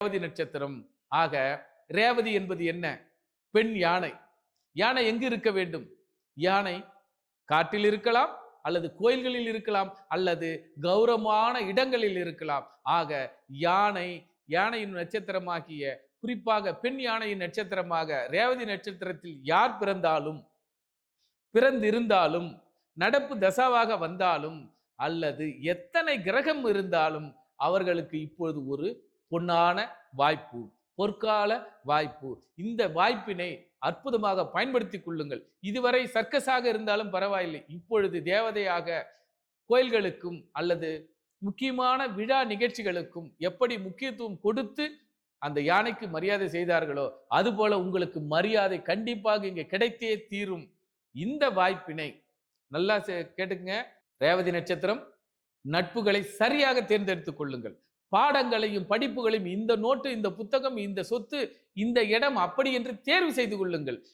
ரேவதி நட்சத்திரம். ஆக ரேவதி என்பது என்ன? பெண் யானை. யானை எங்கு இருக்க வேண்டும்? யானை காட்டில் இருக்கலாம், அல்லது கோயில்களில் இருக்கலாம், அல்லது கௌரவமான இடங்களில் இருக்கலாம். ஆக யானையின் நட்சத்திரமாகிய, குறிப்பாக பெண் யானையின் நட்சத்திரமாக ரேவதி நட்சத்திரத்தில் யார் பிறந்திருந்தாலும், நடப்பு தசாவாக வந்தாலும், அல்லது எத்தனை கிரகம் இருந்தாலும் அவர்களுக்கு இப்பொழுது ஒரு பொன்னான வாய்ப்பு, பொற்கால வாய்ப்பு. இந்த வாய்ப்பினை அற்புதமாக பயன்படுத்திக் கொள்ளுங்கள். இதுவரை சர்க்கஸாக இருந்தாலும் பரவாயில்லை, இப்பொழுது தேவதையாக கோயில்களுக்கும் அல்லது முக்கியமான விழா நிகழ்ச்சிகளுக்கும் எப்படி முக்கியத்துவம் கொடுத்து அந்த யானைக்கு மரியாதை செய்தார்களோ அதுபோல உங்களுக்கு மரியாதை கண்டிப்பாக இங்கே கிடைத்தே தீரும். இந்த வாய்ப்பினை நல்லா கேட்டுங்க. ரேவதி நட்சத்திரம் நட்புகளை சரியாக தேர்ந்தெடுத்துக் கொள்ளுங்கள். பாடங்களையும் படிப்புகளையும், இந்த நோட்டு, இந்த புத்தகம், இந்த சொத்து, இந்த இடம் அப்படி என்று தேர்வு செய்து கொள்ளுங்கள்.